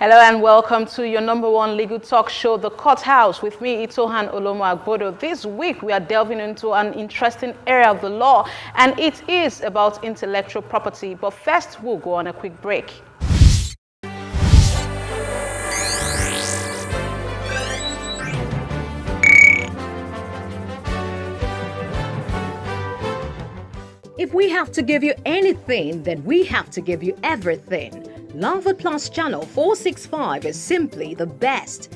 Hello and welcome to your #1 legal talk show, The Courthouse, with me, Itohan Olomu-Agbodo. This week, we are delving into an interesting area of the law, and it is about intellectual property. But first, we'll go on a quick break. If we have to give you anything, then we have to give you everything. Love Plus Channel 465 is simply the best.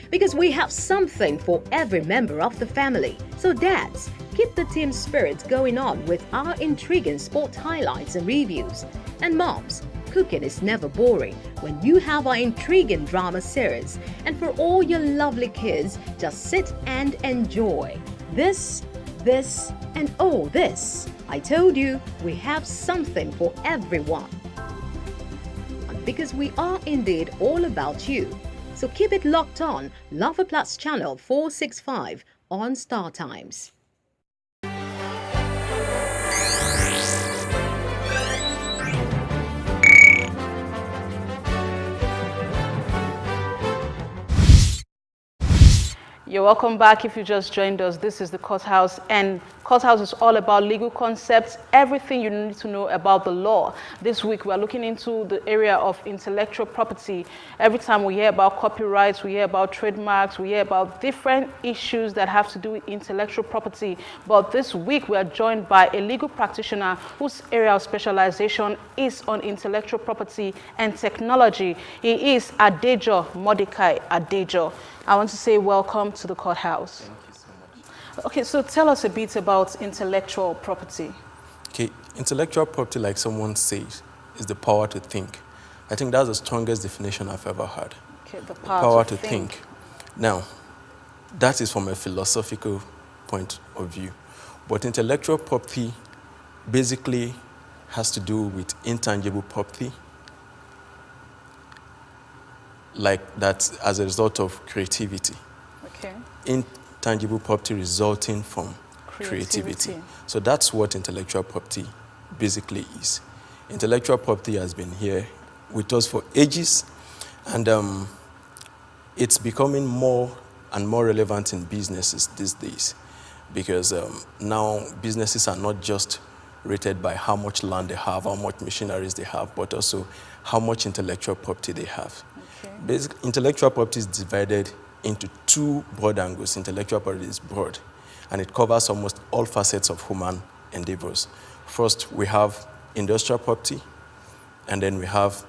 Because we have something for every member of the family. So dads, keep the team spirit going on with our intriguing sport highlights and reviews. And moms, cooking is never boring when you have our intriguing drama series. And for all your lovely kids, just sit and enjoy. This, and oh this. I told you, we have something for everyone. Because we are indeed all about you. So keep it locked on Love Plus Channel 465 on Star Times. You're welcome back. If you just joined us, this is the Courthouse, and Courthouse is all about legal concepts, everything you need to know about the law. This week, we're looking into the area of intellectual property. Every time we hear about copyrights, we hear about trademarks, we hear about different issues that have to do with intellectual property. But this week, we are joined by a legal practitioner whose area of specialization is on intellectual property and technology. He is Adejo Mordecai Adejo. I want to say welcome to the Courthouse. Thank you so much. Okay, so tell us a bit about intellectual property. Okay, intellectual property, like someone says, is the power to think. I think that's the strongest definition I've ever heard. Okay, the power to think. Now, that is from a philosophical point of view. But intellectual property basically has to do with intangible property, like that as a result of creativity. Okay. Intangible property resulting from creativity. So that's what intellectual property basically is. Intellectual property has been here with us for ages, and it's becoming more and more relevant in businesses these days, because now businesses are not just rated by how much land they have, how much machineries they have, but also how much intellectual property they have. Basic intellectual property is divided into two broad angles. Intellectual property is broad, and it covers almost all facets of human endeavors. First, we have industrial property, and then we have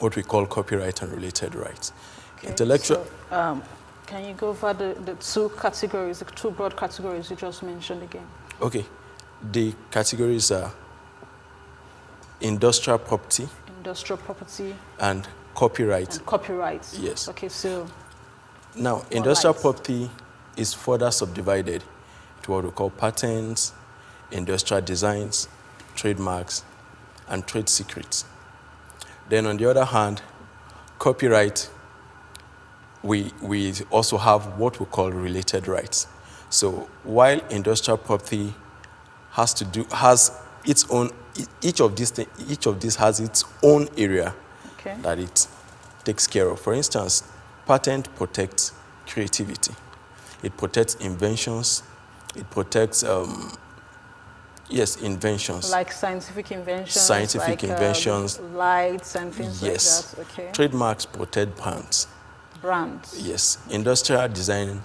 what we call copyright and related rights. Okay. Intellectual. So, can you go over the two categories, the two broad categories you just mentioned again? Okay. The categories are industrial property. Industrial property. And copyright. And copyright. Yes. Okay, so. Now, industrial property is further subdivided to what we call patents, industrial designs, trademarks, and trade secrets. Then on the other hand, copyright, we also have what we call related rights. So while industrial property has its own, each of these has its own area that it takes care of. For instance, patent protects creativity. It protects inventions. It protects, inventions. Like scientific inventions. Scientific inventions. Lights and things like that. Okay. Trademarks protect brands. Brands. Yes. Industrial design,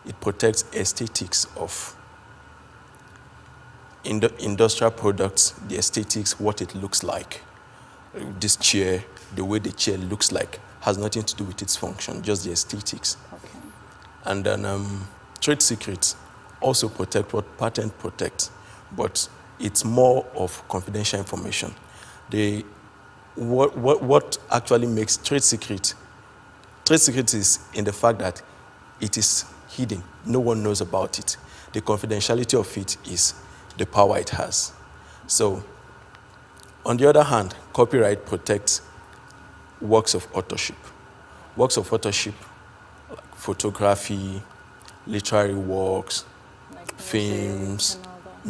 it protects aesthetics of industrial products, the aesthetics, what it looks like. This chair, the way the chair looks like, has nothing to do with its function, just the aesthetics. Okay. And then trade secrets also protect what patent protects, but it's more of confidential information. What actually makes trade secret is in the fact that it is hidden. No one knows about it. The confidentiality of it is the power it has. So, on the other hand, copyright protects works of authorship. Works of authorship, like photography, literary works, like films,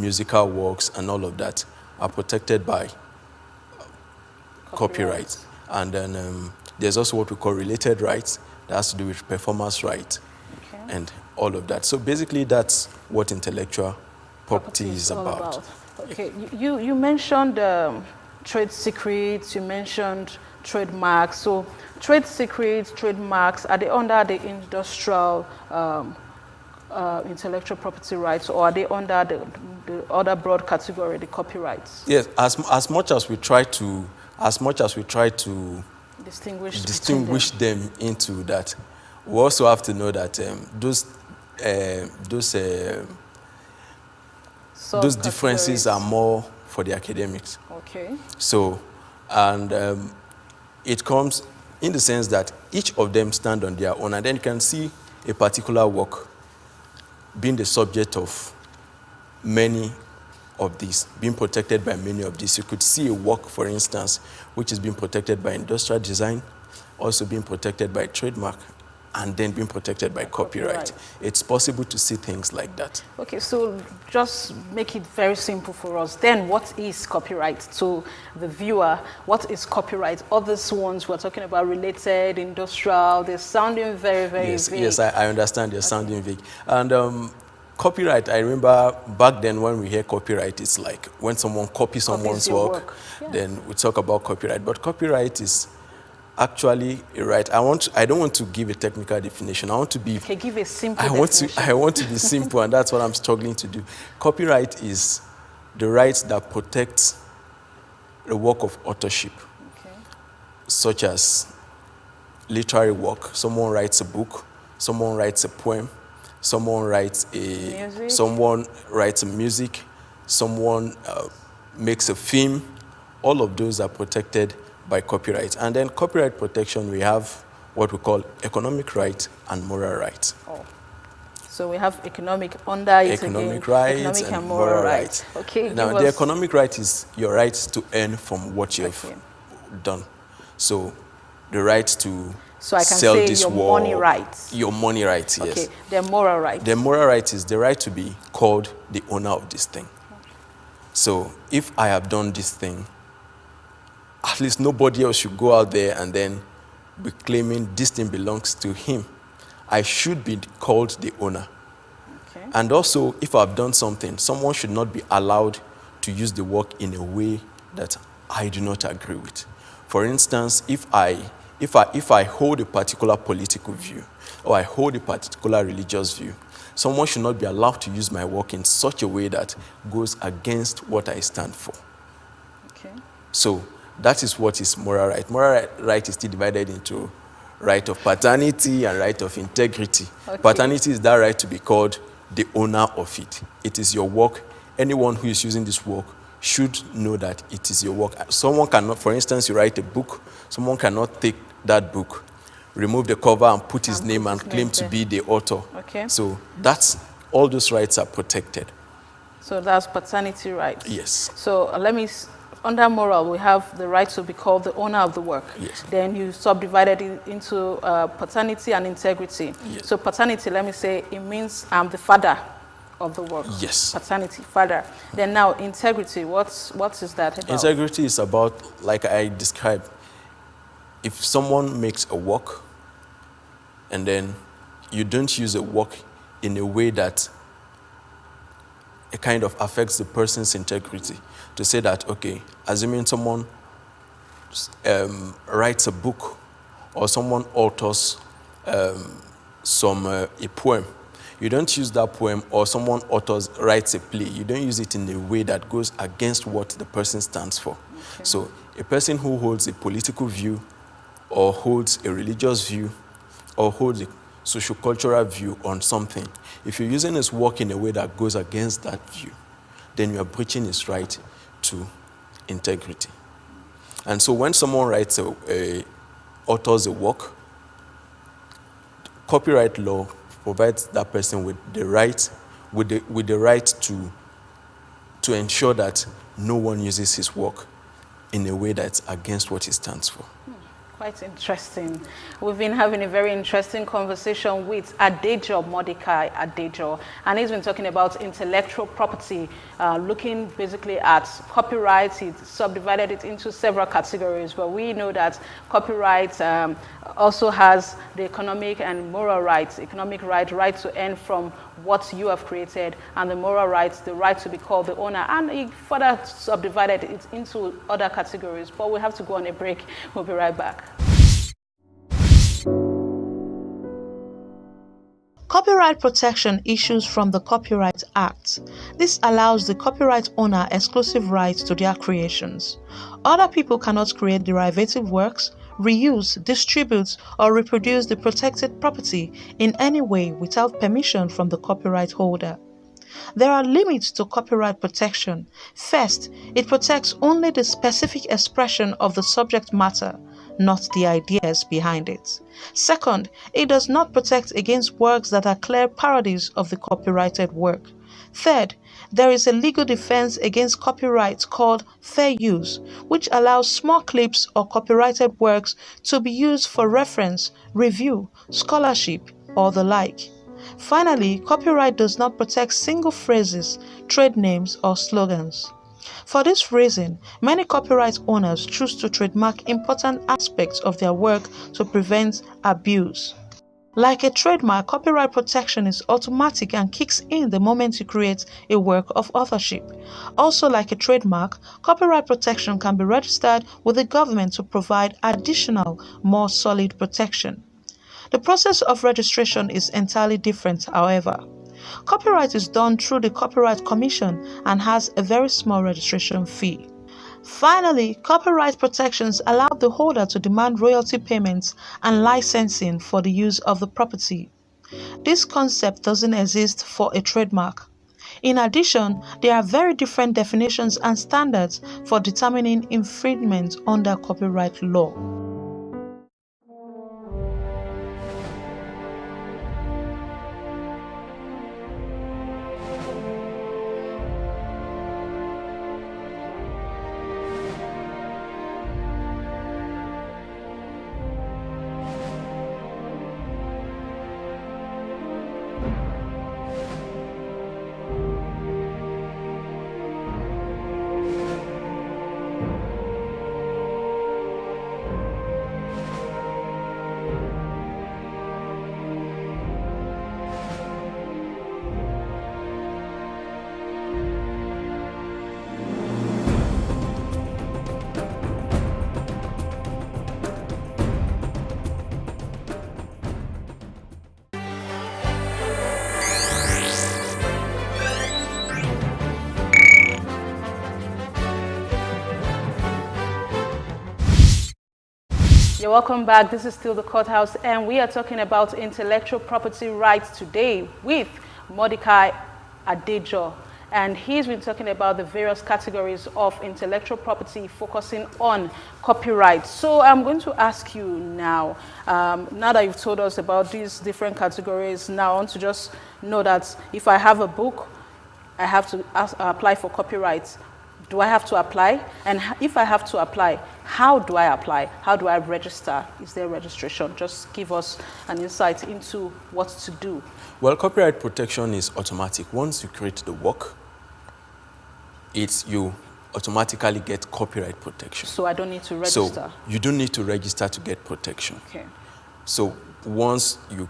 musical works and all of that are protected by copyright. And then there's also what we call related rights that has to do with performance rights and all of that. So basically, that's what intellectual property is all about. Okay, you mentioned trade secrets, you mentioned trademarks. So trade secrets, trademarks, are they under the industrial intellectual property rights, or are they under the other broad category, the copyrights? Yes, as much as we try to distinguish them into that, we also have to know that those differences are more for the academics. Okay. So, and it comes in the sense that each of them stand on their own, and then you can see a particular work being the subject of many of these, being protected by many of these. You could see a work, for instance, which is being protected by industrial design, also being protected by trademark, and then being protected by copyright. It's possible to see things like that. Okay, so just make it very simple for us. Then what is copyright to the viewer? What is copyright? All these ones we're talking about, related, industrial, they're sounding very, very vague. Yes, I understand they're sounding vague. And copyright, I remember back then when we hear copyright, it's like when someone copies someone's work. Then we talk about copyright. But copyright is actually a right. I don't want to give a technical definition. I want to be. Okay, give a simple definition. I want to be simple, and that's what I'm struggling to do. Copyright is the right that protects the work of authorship, such as literary work. Someone writes a book. Someone writes a poem. Someone writes Someone writes a music. Someone makes a film. All of those are protected by copyright. And then copyright protection, we have what we call economic right and moral right. Oh. So we have economic under it economic again, rights economic and moral rights. Okay. Now, the economic right is your right to earn from what you've done. So the right to sell this your war, money rights. Your money rights, yes. Okay, the moral rights. The moral right is the right to be called the owner of this thing. So if I have done this thing, at least nobody else should go out there and then be claiming this thing belongs to him. I should be called the owner. Okay. And also, if I've done something, someone should not be allowed to use the work in a way that I do not agree with. For instance, if I hold a particular political view or I hold a particular religious view, someone should not be allowed to use my work in such a way that goes against what I stand for. Okay. So that is what is moral right. Moral right is still divided into right of paternity and right of integrity. Okay. Paternity is that right to be called the owner of it. It is your work. Anyone who is using this work should know that it is your work. Someone cannot, for instance, you write a book, someone cannot take that book, remove the cover and put his name and claim to be the author. Okay. So that's, all those rights are protected. So that's paternity rights. Yes. So under moral, we have the right to be called the owner of the work. Yes. Then you subdivided it into paternity and integrity. Yes. So paternity, let me say, it means I'm the father of the work. Yes. Paternity, father. Then now integrity, what is that about? Integrity is about, like I described, if someone makes a work and then you don't use a work in a way that it kind of affects the person's integrity, to say that, okay, assuming someone writes a book or someone authors a poem, you don't use that poem, or someone writes a play, you don't use it in a way that goes against what the person stands for. Okay. So a person who holds a political view or holds a religious view or holds a socio-cultural view on something, if you're using his work in a way that goes against that view, then you are breaching his right to integrity. And so when someone authors a work, copyright law provides that person with the right to ensure that no one uses his work in a way that's against what he stands for. Quite interesting. We've been having a very interesting conversation with Adejo Mordecai Adejo, and he's been talking about intellectual property, looking basically at copyright. He subdivided it into several categories, but we know that copyright also has the economic and moral rights. Economic right to earn from what you have created, and the moral rights, the right to be called the owner, and he further subdivided it into other categories. But we have to go on a break. We'll be right back. Copyright protection issues from the Copyright Act. This allows the copyright owner exclusive rights to their creations. Other people cannot create derivative works, reuse, distribute, or reproduce the protected property in any way without permission from the copyright holder. There are limits to copyright protection. First, it protects only the specific expression of the subject matter, not the ideas behind it. Second, it does not protect against works that are clear parodies of the copyrighted work. Third, there is a legal defense against copyright called fair use, which allows small clips or copyrighted works to be used for reference, review, scholarship, or the like. Finally, copyright does not protect single phrases, trade names, or slogans. For this reason, many copyright owners choose to trademark important aspects of their work to prevent abuse. Like a trademark, copyright protection is automatic and kicks in the moment you create a work of authorship. Also, like a trademark, copyright protection can be registered with the government to provide additional, more solid protection. The process of registration is entirely different, however. Copyright is done through the Copyright Commission and has a very small registration fee. Finally, copyright protections allow the holder to demand royalty payments and licensing for the use of the property. This concept doesn't exist for a trademark. In addition, there are very different definitions and standards for determining infringement under copyright law. You're welcome back. This is still the Courthouse, and we are talking about intellectual property rights today with Mordecai Adejo. And he's been talking about the various categories of intellectual property, focusing on copyright. So I'm going to ask you now, now that you've told us about these different categories, now I want to just know that if I have a book, I have to apply for copyright. Do I have to apply? And if I have to apply, how do I apply? How do I register? Is there registration? Just give us an insight into what to do. Well, copyright protection is automatic. Once you create the work, you automatically get copyright protection. So I don't need to register? So you don't need to register to get protection. Okay. So once you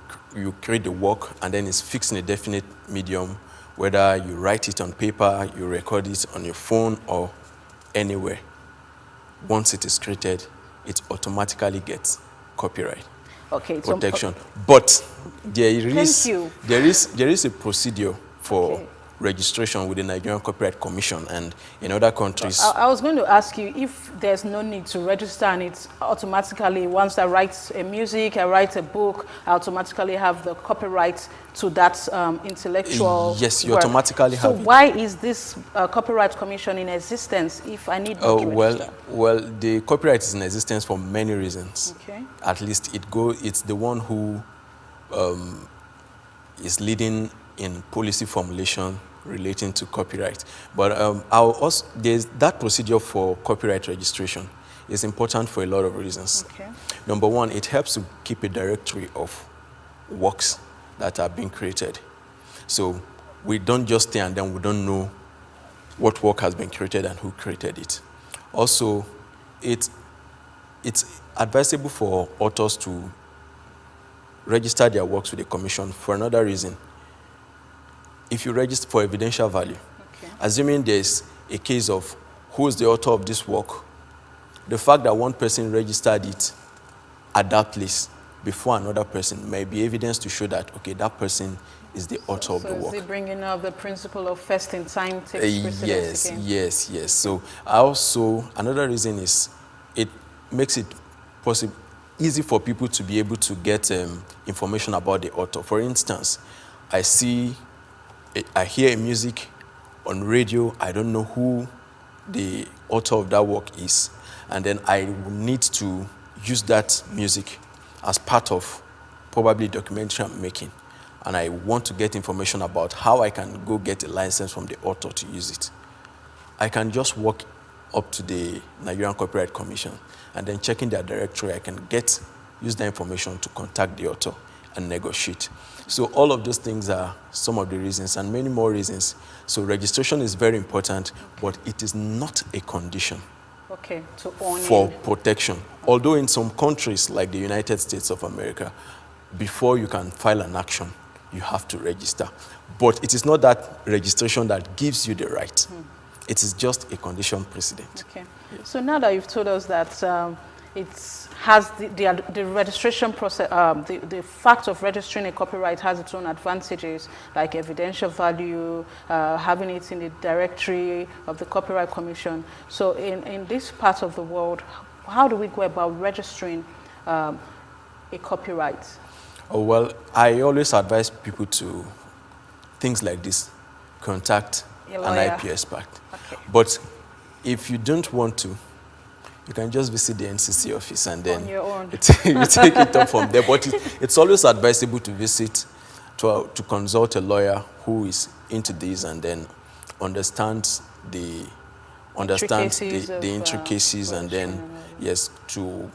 create the work and then it's fixed in a definite medium, whether you write it on paper, you record it on your phone or anywhere, once it is created, it automatically gets copyright protection. But there is a procedure for registration with the Nigerian Copyright Commission, and in other countries. I was going to ask you if there's no need to register, and it's automatically, once I write a music, I write a book, I automatically have the copyright to that intellectual Yes, you work. automatically have. So why is this Copyright Commission in existence if I need not to register? Well, the copyright is in existence for many reasons. Okay. At least it's the one who is leading in policy formulation relating to copyright. But there's that procedure for copyright registration is important for a lot of reasons. Okay. Number one, it helps to keep a directory of works that are being created. So we don't just stay and then we don't know what work has been created and who created it. Also, it's advisable for authors to register their works with the commission for another reason. If you register for evidential value, Okay. assuming there's a case of who is the author of this work, the fact that one person registered it at that place before another person may be evidence to show that, okay, that person is the author of the work. So is it bringing up the principle of first in time takes precedence again? Yes. So also, another reason is it makes it possible, easy for people to be able to get information about the author. For instance, I hear music on radio, I don't know who the author of that work is, and then I will need to use that music as part of probably documentary I'm making, and I want to get information about how I can go get a license from the author to use it. I can just walk up to the Nigerian Copyright Commission, and then checking their directory, I can use the information to contact the author and negotiate. So all of those things are some of the reasons, and many more reasons. So registration is very important, but it is not a condition for protection. Although in some countries like the United States of America, before you can file an action, you have to register. But it is not that registration that gives you the right. It is just a condition precedent. Okay. Yes. So now that you've told us that it has the registration process, the fact of registering a copyright has its own advantages, like evidential value, having it in the directory of the Copyright Commission. So in this part of the world, how do we go about registering a copyright? Oh, well, I always advise people to things like this: contact an IP expert. Okay. But if you don't want to, you can just visit the NCC office and then on your own. you take it up from there. But it's always advisable to visit, to consult a lawyer who is into this and then understands the intricacies and then, yes, to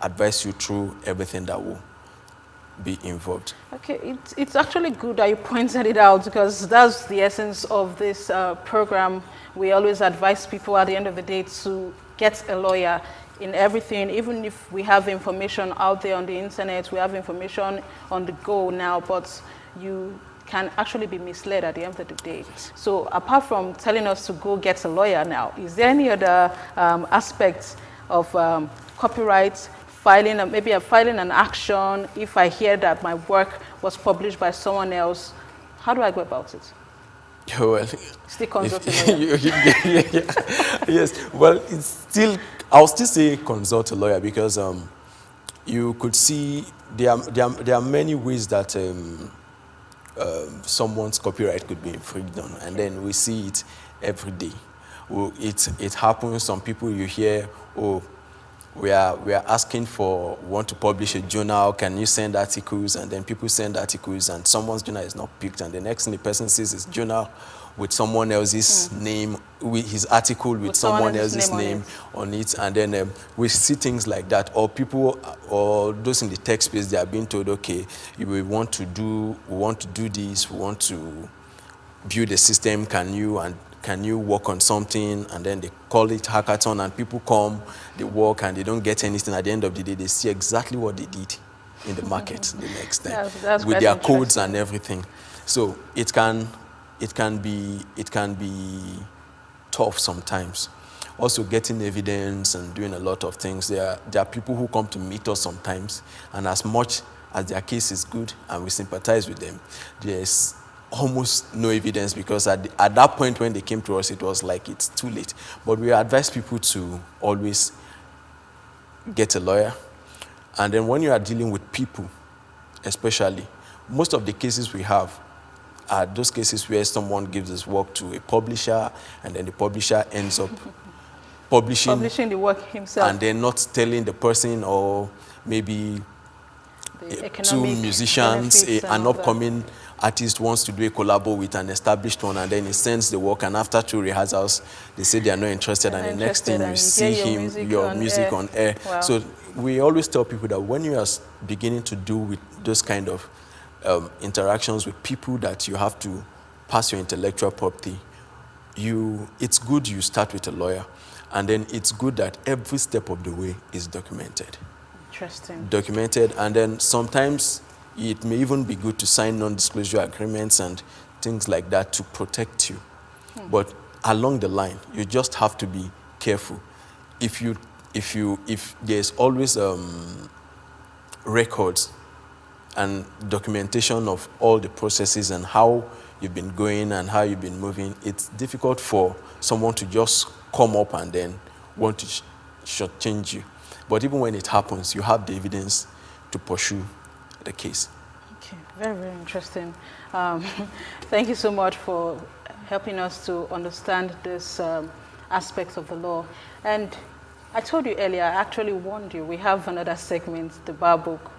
advise you through everything that will be involved. Okay, it's actually good that you pointed it out, because that's the essence of this program. We always advise people at the end of the day to get a lawyer in everything. Even if we have information out there on the internet, we have information on the go now, but you can actually be misled at the end of the day. So apart from telling us to go get a lawyer now, is there any other aspects of copyright, maybe filing an action if I hear that my work was published by someone else? How do I go about it? Well, still consult a lawyer. Yes, well, I'll still say consult a lawyer, because you could see there are many ways that someone's copyright could be infringed on, and then we see it every day. Well, it happens. Some people you hear, oh, we are asking want to publish a journal, can you send articles? And then people send articles and someone's journal is not picked, and the next thing the person sees is journal with someone else's name, with his article with someone else's name on it. And then we see things like that, or people, or those in the tech space, they are being told, okay, we want to do this, we want to build a system, can you work on something? And then they call it hackathon, and people come, they work, and they don't get anything. At the end of the day, they see exactly what they did in the market the next time, that's with their codes and everything. So it can be tough sometimes. Also, getting evidence and doing a lot of things. There are people who come to meet us sometimes, and as much as their case is good and we sympathize with them, there's almost no evidence, because at that point when they came to us, it was like it's too late. But we advise people to always get a lawyer. And then when you are dealing with people, especially, most of the cases we have are those cases where someone gives his work to a publisher, and then the publisher ends up publishing the work himself, and then not telling the person, or maybe two musicians, an upcoming artist wants to do a collabo with an established one, and then he sends the work, and after 2 rehearsals, they say they are not interested, and the next thing you see your music on air. Wow. So we always tell people that when you are beginning to do with those kind of interactions with people that you have to pass your intellectual property, it's good you start with a lawyer, and then it's good that every step of the way is documented. Interesting. Documented, and then sometimes it may even be good to sign non-disclosure agreements and things like that to protect you. But along the line, you just have to be careful. If there's always records and documentation of all the processes and how you've been going and how you've been moving, it's difficult for someone to just come up and then want to shortchange you. But even when it happens, you have the evidence to pursue the case. Okay, very, very interesting. Thank you so much for helping us to understand this aspect of the law. And I told you earlier, I actually warned you, we have another segment, the Bar Book.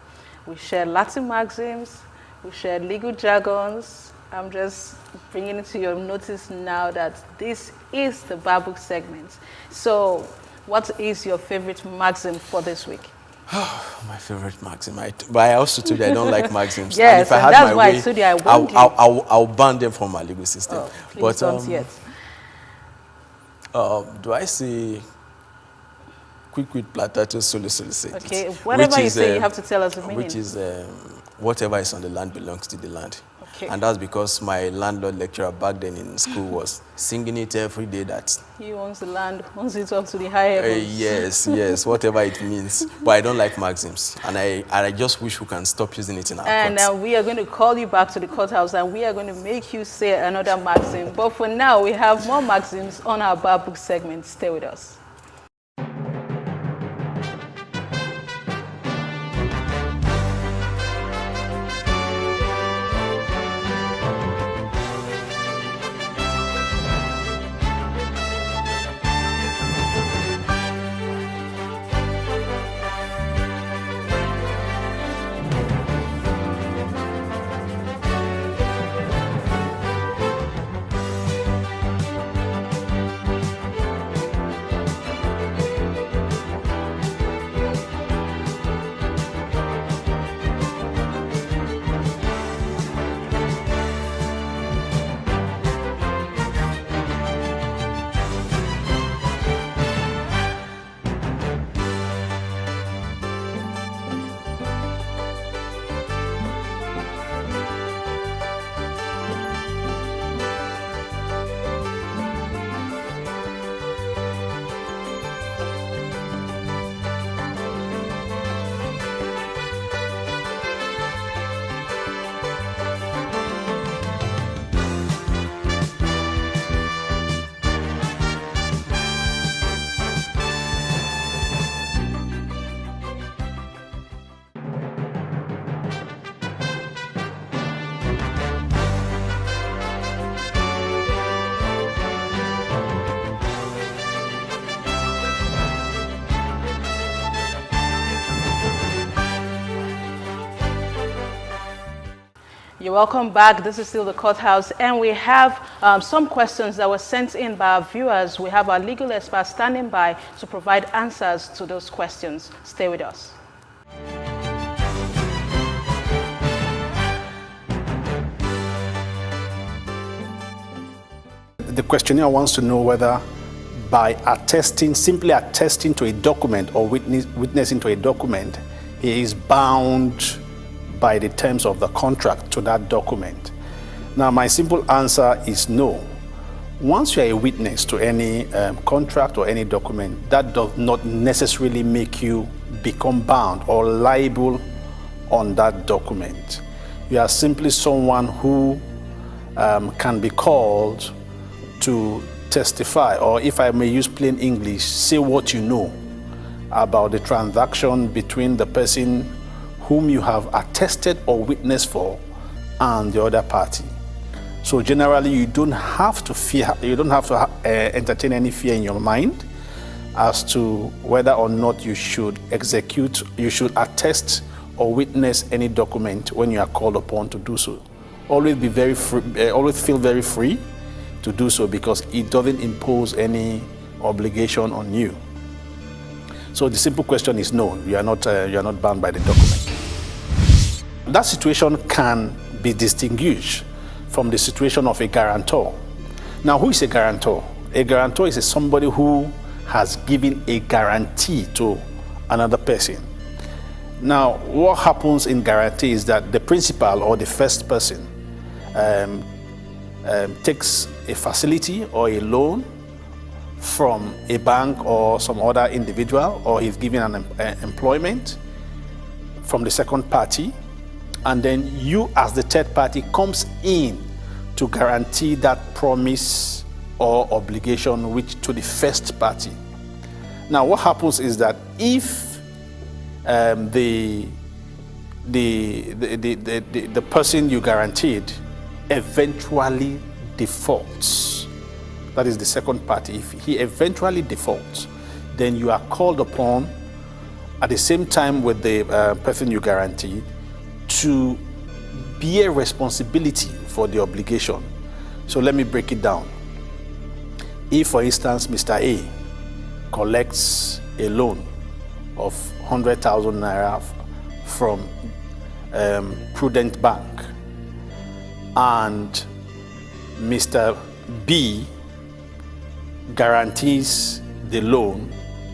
We share Latin maxims, we share legal jargons. I'm just bringing it to your notice now that this is the Bar Book segment. So what is your favorite maxim for this week? My favorite maxim. But I also told you I don't like maxims. Yes, and if I had that's my why way, I told you I warned you. I'll ban them from my legal system. Oh, please don't yet. Do I say quid platatus solo solicit? Okay, whatever you say, you have to tell us the meaning. Which is whatever is on the land belongs to the land. Okay. And that's because my landlord lecturer back then in school was singing it every day that He owns the land, owns it up to the high heavens. yes, whatever it means. But I don't like maxims, and I just wish we can stop using it in our And courts. we are going to call you back to the courthouse, and we are going to make you say another maxim. But for now, we have more maxims on our Bar Book segment. Stay with us. You're welcome back. This is still the courthouse, and we have some questions that were sent in by our viewers. We have our legal expert standing by to provide answers to those questions. Stay with us. The questionnaire wants to know whether by simply attesting to a document or witnessing to a document, he is bound by the terms of the contract to that document. Now, my simple answer is no. Once you are a witness to any contract or any document, that does not necessarily make you become bound or liable on that document. You are simply someone who can be called to testify, or if I may use plain English, say what you know about the transaction between the person whom you have attested or witnessed for and the other party. So generally, you don't have to entertain any fear in your mind as to whether or not you should attest or witness any document when you are called upon to do so. always be very free, always feel very free to do so, because it doesn't impose any obligation on you. So the simple question is no, you are not bound by the document. That situation can be distinguished from the situation of a guarantor. Now, who is a guarantor? A guarantor is somebody who has given a guarantee to another person. Now, what happens in guarantee is that the principal or the first person takes a facility or a loan from a bank or some other individual, or he's given an employment from the second party, and then you as the third party comes in to guarantee that promise or obligation which to the first party. Now, what happens is that if the person you guaranteed eventually defaults, that is the second party, if he eventually defaults, then you are called upon at the same time with the person you guaranteed to bear responsibility for the obligation. So let me break it down. If, for instance, Mr. A collects a loan of 100,000 naira from Prudent Bank, and Mr. B guarantees the loan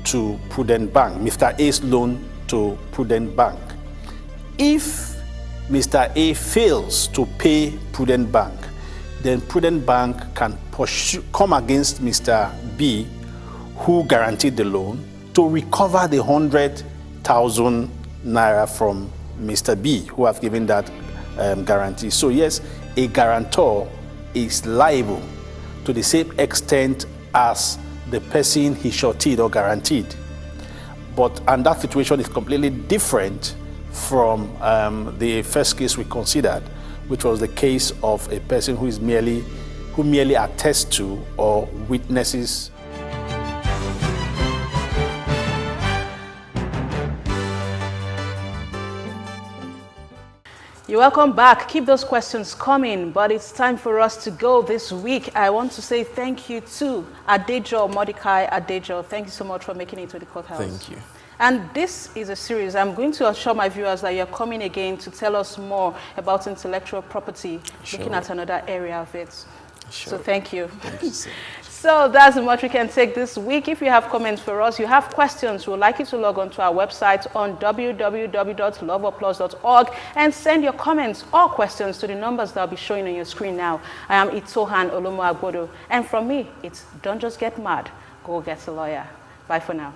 to Prudent Bank, Mr. A's loan to Prudent Bank. If Mr. A fails to pay Prudent Bank, then Prudent Bank can come against Mr. B, who guaranteed the loan, to recover the 100,000 naira from Mr. B, who has given that guarantee. So yes, a guarantor is liable to the same extent as the person he suretyed or guaranteed. And that situation is completely different from the first case we considered, which was the case of a person who merely attests to or witnesses. You're welcome back. Keep those questions coming, but it's time for us to go this week. I want to say thank you to Adejo, Mordecai Adejo. Thank you so much for making it to the courthouse. Thank you. And this is a series. I'm going to assure my viewers that you're coming again to tell us more about intellectual property, looking at another area of it. Sure. So thank you. Thank you so much. So that's much we can take this week. If you have comments for us, you have questions, we would like you to log on to our website on www.loveopplause.org and send your comments or questions to the numbers that will be showing on your screen now. I am Itohan Olomu-Agbodo, and from me, it's don't just get mad, go get a lawyer. Bye for now.